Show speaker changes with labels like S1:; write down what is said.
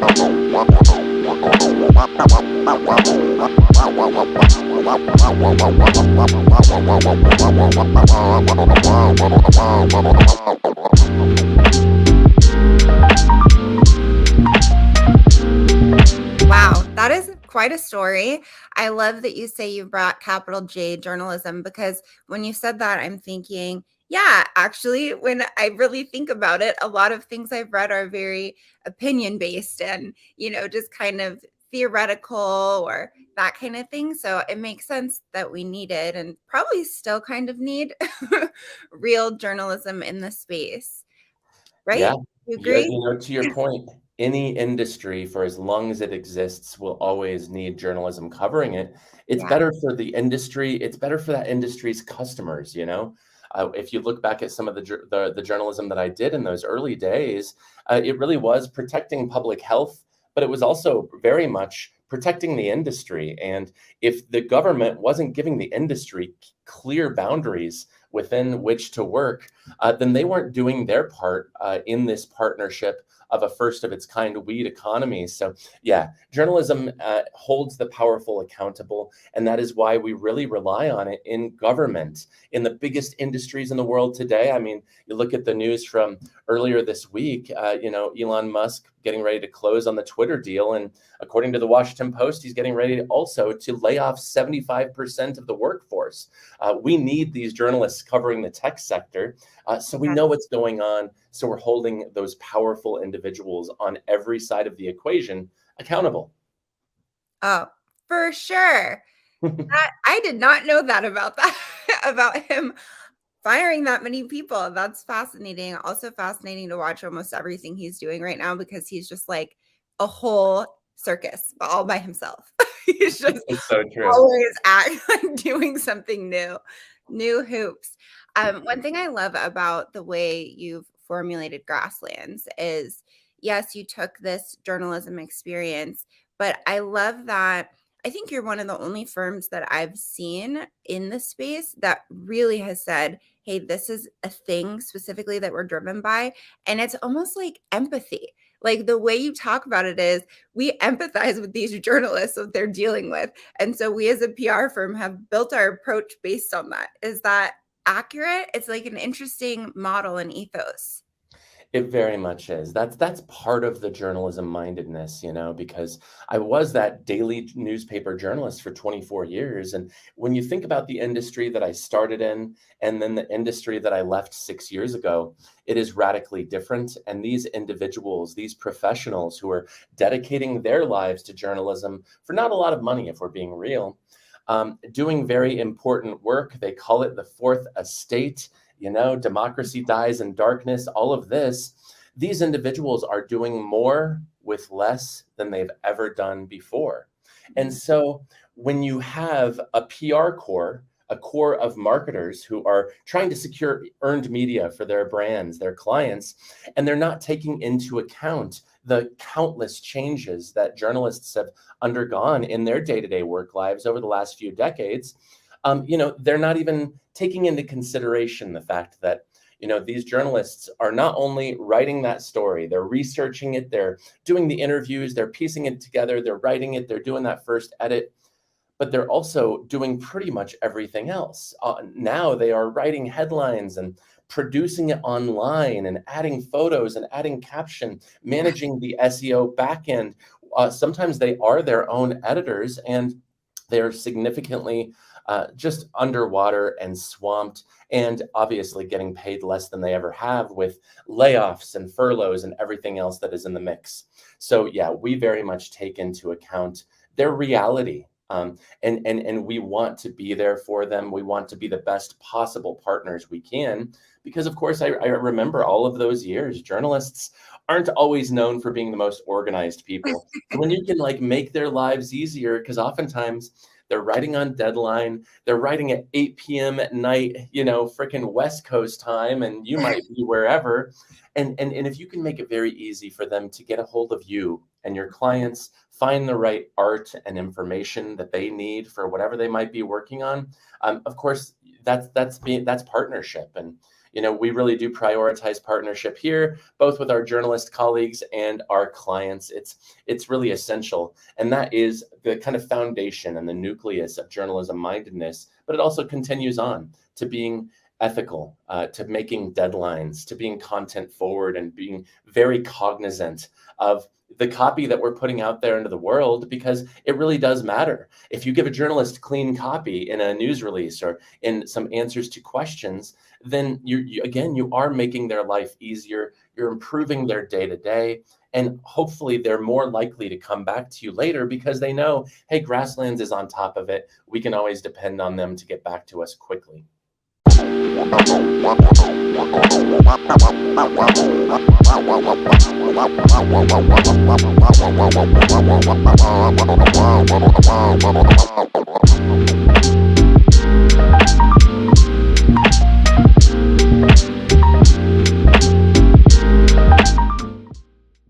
S1: Wow, that is quite a story. I love that you say you brought capital J journalism, because when you said that, I'm thinking, yeah, actually, when I really think about it, a lot of things I've read are very opinion based and, just kind of theoretical or that kind of thing. So it makes sense that we needed and probably still kind of need real journalism in the space, right?
S2: Yeah.
S1: You
S2: Yeah,
S1: agree?
S2: to your point, any industry for as long as it exists will always need journalism covering it. It's
S1: Yeah.
S2: better for the industry. It's better for that industry's customers. If you look back at some of the journalism that I did in those early days, it really was protecting public health, but it was also very much protecting the industry. And if the government wasn't giving the industry clear boundaries within which to work, then they weren't doing their part in this partnership of a first of its kind weed economy. So yeah, journalism holds the powerful accountable, and that is why we really rely on it in government, in the biggest industries in the world today. I mean, you look at the news from earlier this week, Elon Musk getting ready to close on the Twitter deal, and according to the Washington Post, he's getting ready also to lay off 75% of the workforce. We need these journalists covering the tech sector, so we know what's going on. So we're holding those powerful individuals on every side of the equation accountable.
S1: Oh, for sure. I did not know that about about him firing that many people. That's fascinating. Also fascinating to watch almost everything he's doing right now, because he's just like a whole circus all by himself. He's just
S2: It's so true.
S1: always doing something new hoops. One thing I love about the way you've formulated Grasslands is, yes, you took this journalism experience, but I love that. I think you're one of the only firms that I've seen in the space that really has said, hey, this is a thing specifically that we're driven by. And it's almost like empathy. Like the way you talk about it is, we empathize with these journalists that they're dealing with. And so we as a PR firm have built our approach based on that. Is that accurate? It's like an interesting model and ethos.
S2: It very much is. That's part of the journalism mindedness, because I was that daily newspaper journalist for 24 years. And when you think about the industry that I started in and then the industry that I left 6 years ago, it is radically different. And these individuals, these professionals who are dedicating their lives to journalism for not a lot of money, if we're being real, doing very important work. They call it the fourth estate. Democracy dies in darkness, all of this. These individuals are doing more with less than they've ever done before. And so when you have a PR core, a core of marketers who are trying to secure earned media for their brands, their clients, and they're not taking into account the countless changes that journalists have undergone in their day-to-day work lives over the last few decades, they're not even taking into consideration the fact that, these journalists are not only writing that story, they're researching it, they're doing the interviews, they're piecing it together, they're writing it, they're doing that first edit, but they're also doing pretty much everything else. Now they are writing headlines and producing it online and adding photos and adding caption, managing the SEO backend. Sometimes they are their own editors, and they're significantly just underwater and swamped, and obviously getting paid less than they ever have with layoffs and furloughs and everything else that is in the mix. So yeah, we very much take into account their reality. And we want to be there for them. We want to be the best possible partners we can, because of course I remember all of those years, journalists aren't always known for being the most organized people. So when you can make their lives easier, because oftentimes they're writing on deadline, they're writing at 8 p.m. at night, freaking West Coast time, and you might be wherever. And if you can make it very easy for them to get a hold of you and your clients, find the right art and information that they need for whatever they might be working on, of course, that's partnership. And We really do prioritize partnership here, both with our journalist colleagues and our clients. It's really essential. And that is the kind of foundation and the nucleus of journalism mindedness, but it also continues on to being ethical, to making deadlines, to being content forward, and being very cognizant of the copy that we're putting out there into the world, because it really does matter. If you give a journalist clean copy in a news release or in some answers to questions, then you are making their life easier. You're improving their day to day. And hopefully they're more likely to come back to you later because they know, hey, Grasslands is on top of it. We can always depend on them to get back to us quickly.